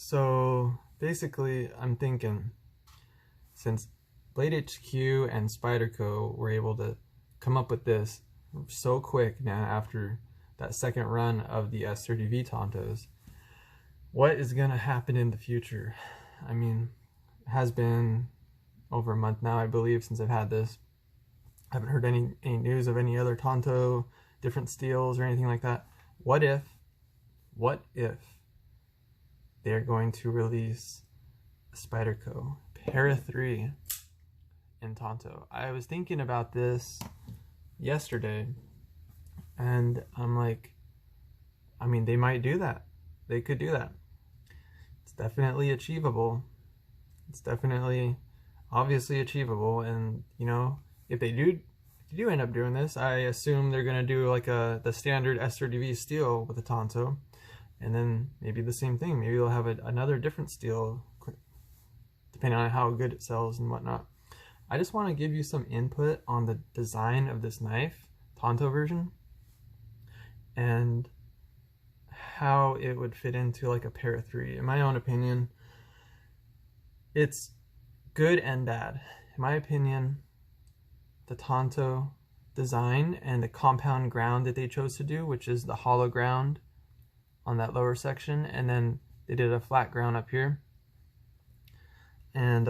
So basically, I'm thinking, since Blade HQ and Spyderco were able to come up with this so quick now after that second run of the S30V Tantos, what is going to happen in the future? I mean, it has been over a month now, I believe, since I've had this. I haven't heard any news of any other Tanto, different steels or anything like that. What if they're going to release a Spyderco Para 3 in Tanto? I was thinking about this yesterday, and I'm like, I mean, they might do that. They could do that. It's definitely achievable. It's definitely, obviously achievable, and you know, if they do end up doing this, I assume they're gonna do like the standard S30V steel with a Tanto, and then maybe the same thing. Maybe they'll have another different steel, depending on how good it sells and whatnot. I just want to give you some input on the design of this knife, Tanto version, and how it would fit into like a Para 3. In my own opinion, it's good and bad. In my opinion, the Tanto design and the compound ground that they chose to do, which is the hollow ground on that lower section, and then they did a flat ground up here. And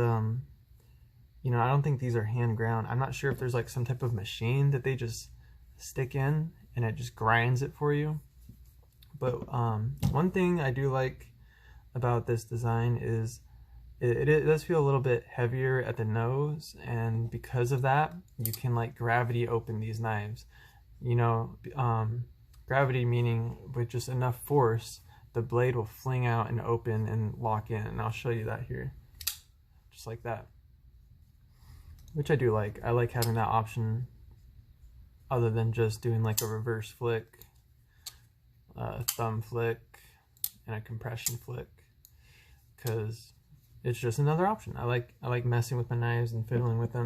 you know, I don't think these are hand ground. I'm not sure if there's like some type of machine that they just stick in and it just grinds it for you. But one thing I do like about this design is it does feel a little bit heavier at the nose, and because of that, you can like gravity open these knives. You know, gravity meaning with just enough force, the blade will fling out and open and lock in, and I'll show you that here. Just like that. Which I do like. I like having that option other than just doing like a reverse flick, a thumb flick, and a compression flick, because it's just another option. I like messing with my knives and fiddling with them.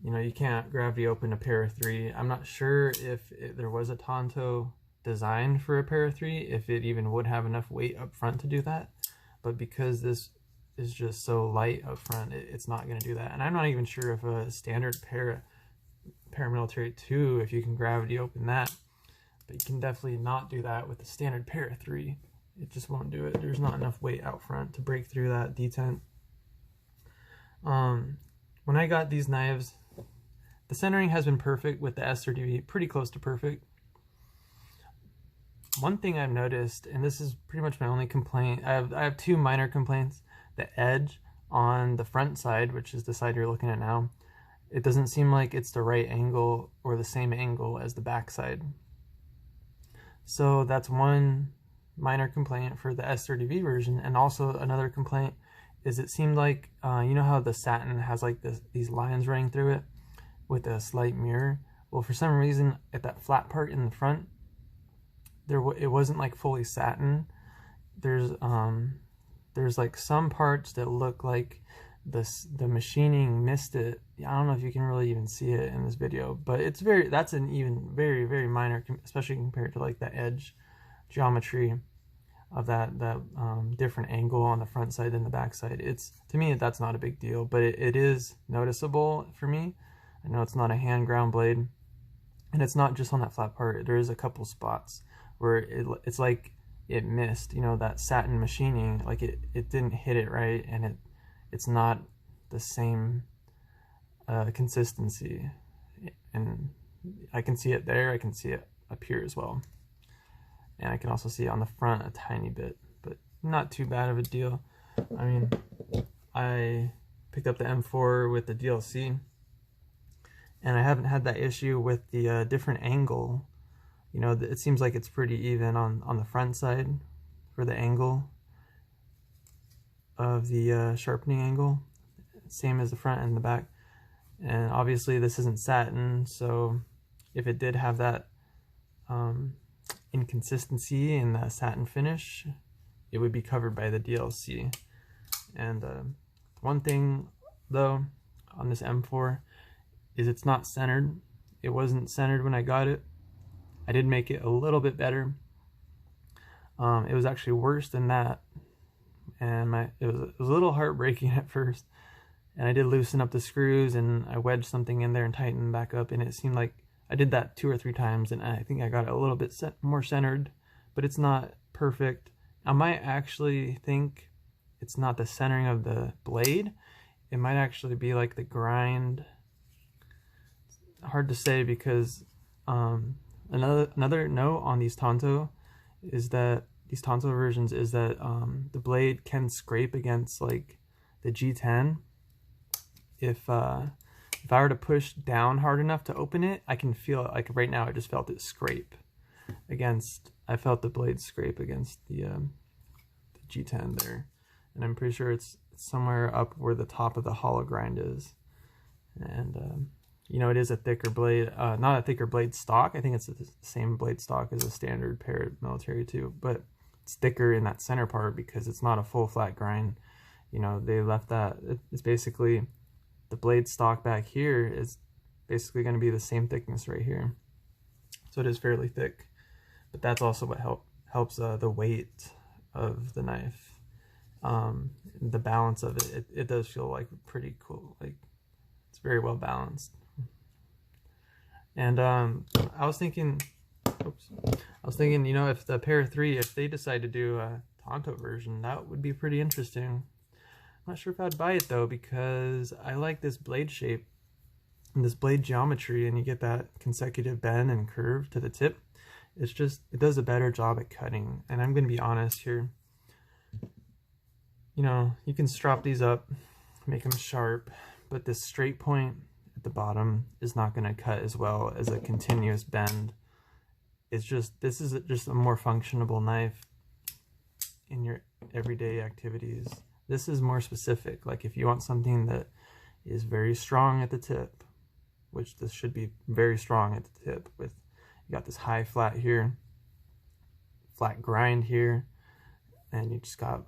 You know, you can't gravity open a Para 3. I'm not sure if there was a Tanto designed for a Para 3, if it even would have enough weight up front to do that. But because this is just so light up front, it's not going to do that. And I'm not even sure if a standard paramilitary 2, if you can gravity open that. But you can definitely not do that with the standard Para 3. It just won't do it. There's not enough weight out front to break through that detent. When I got these knives, the centering has been perfect with the S30V, pretty close to perfect. One thing I've noticed, and this is pretty much my only complaint, I have two minor complaints. The edge on the front side, which is the side you're looking at now, it doesn't seem like it's the right angle or the same angle as the back side. So that's one minor complaint for the S30V version. And also another complaint is it seemed like, you know how the satin has like these lines running through it with a slight mirror? Well, for some reason at that flat part in the front, it wasn't like fully satin. There's like some parts that look like the machining missed it. I don't know if you can really even see it in this video, but that's an even very, very minor, especially compared to like the edge geometry of that different angle on the front side than the back side. To me, that's not a big deal, but it is noticeable for me. I know it's not a hand ground blade, and it's not just on that flat part. There is a couple spots where it's like it missed, you know, that satin machining, like it didn't hit it right, and it's not the same consistency. And I can see it there, I can see it up here as well. And I can also see it on the front a tiny bit, but not too bad of a deal. I mean, I picked up the M4 with the DLC, and I haven't had that issue with the different angle. You know, it seems like it's pretty even on the front side for the angle of the sharpening angle. Same as the front and the back. And obviously this isn't satin, so if it did have that inconsistency in the satin finish, it would be covered by the DLC. And one thing though on this M4 is it's not centered. It wasn't centered when I got it. I did make it a little bit better. It was actually worse than that and it was a little heartbreaking at first. And I did loosen up the screws, and I wedged something in there and tightened them back up, and it seemed like I did that 2 or 3 times, and I think I got it a little bit more centered, but it's not perfect. I might actually think it's not the centering of the blade. It might actually be like the grind. Hard to say, because another note on these Tanto is that these Tanto versions is that the blade can scrape against like the G10. If I were to push down hard enough to open it, I can feel it. Like right now, I just felt it scrape against. I felt the blade scrape against the G10 there, and I'm pretty sure it's somewhere up where the top of the hollow grind is. And you know, it is a thicker blade, not a thicker blade stock. I think it's the same blade stock as a standard paramilitary too, but it's thicker in that center part because it's not a full flat grind. You know, they left that. It's basically the blade stock back here is basically going to be the same thickness right here, so it is fairly thick. But that's also what helps the weight of the knife, the balance of it. It does feel like pretty cool. Like it's very well balanced. And I was thinking, you know, if the Para 3, if they decide to do a Tanto version, that would be pretty interesting. I'm not sure if I'd buy it though, because I like this blade shape and this blade geometry, and you get that consecutive bend and curve to the tip. It's just, it does a better job at cutting. And I'm going to be honest here. You know, you can strop these up, make them sharp, but this straight point at the bottom is not going to cut as well as a continuous bend. It's just, this is just a more functionable knife in your everyday activities. This is more specific. Like if you want something that is very strong at the tip, which this should be very strong at the tip, with you got this high flat here, flat grind here, and you just got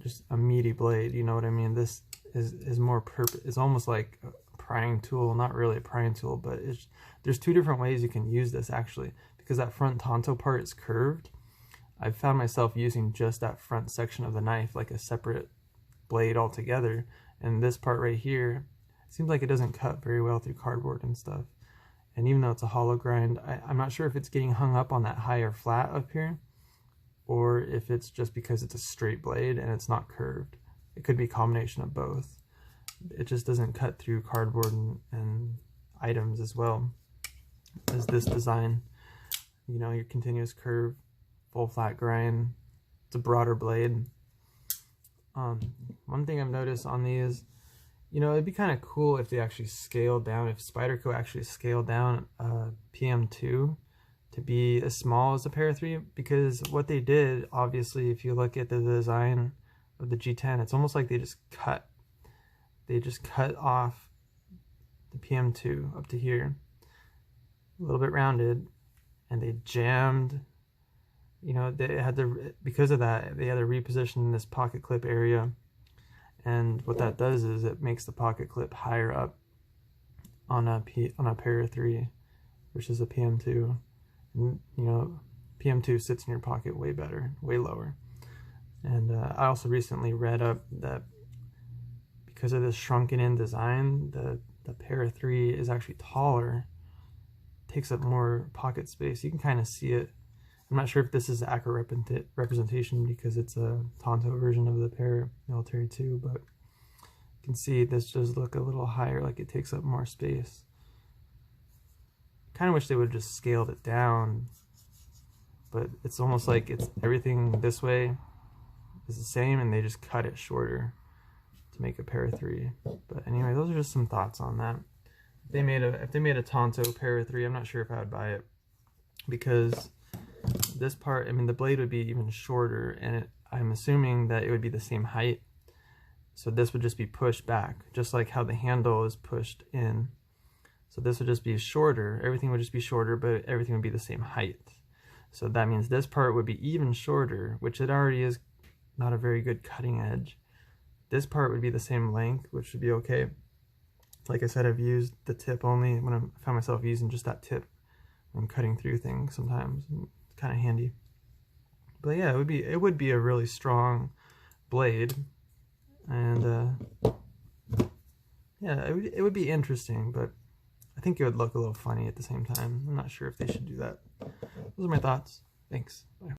just a meaty blade, you know what I mean? This is more it's almost like a prying tool, not really a prying tool, but there's 2 different ways you can use this actually, because that front Tanto part is curved. I've found myself using just that front section of the knife like a separate blade altogether, and this part right here, it seems like it doesn't cut very well through cardboard and stuff. And even though it's a hollow grind, I'm not sure if it's getting hung up on that higher flat up here, or if it's just because it's a straight blade and it's not curved. It could be a combination of both. It just doesn't cut through cardboard and items as well as this design. You know, your continuous curve, full flat grind, it's a broader blade. One thing I've noticed on these, you know, it'd be kind of cool if they actually scaled down, if Spyderco actually scaled down PM2 to be as small as a Para 3, because what they did, obviously, if you look at the design of the G10, it's almost like they just cut off the PM2 up to here, a little bit rounded, and they jammed, you know, they had to, because of that, they had to reposition this pocket clip area. And what that does is it makes the pocket clip higher up on a Para 3 versus a PM2. And, you know, PM2 sits in your pocket way better, way lower. And I also recently read up that because of this shrunken in design, the Para 3 is actually taller, takes up more pocket space. You can kind of see it. I'm not sure if this is accurate representation because it's a Tanto version of the paramilitary too, but you can see this does look a little higher, like it takes up more space. Kind of wish they would have just scaled it down, but it's almost like it's everything this way is the same and they just cut it shorter to make a Para 3. But anyway, those are just some thoughts on that. If they made a Tanto Para 3, I'm not sure if I would buy it, because this part, I mean, the blade would be even shorter, and I'm assuming that it would be the same height. So this would just be pushed back, just like how the handle is pushed in. So this would just be shorter. Everything would just be shorter, but everything would be the same height. So that means this part would be even shorter, which it already is not a very good cutting edge. This part would be the same length, which would be okay. Like I said, I've used the tip only when I found myself using just that tip when cutting through things sometimes. Kind of handy. But yeah, it would be a really strong blade. And yeah, it would be interesting, but I think it would look a little funny at the same time. I'm not sure if they should do that. Those are my thoughts. Thanks. Bye.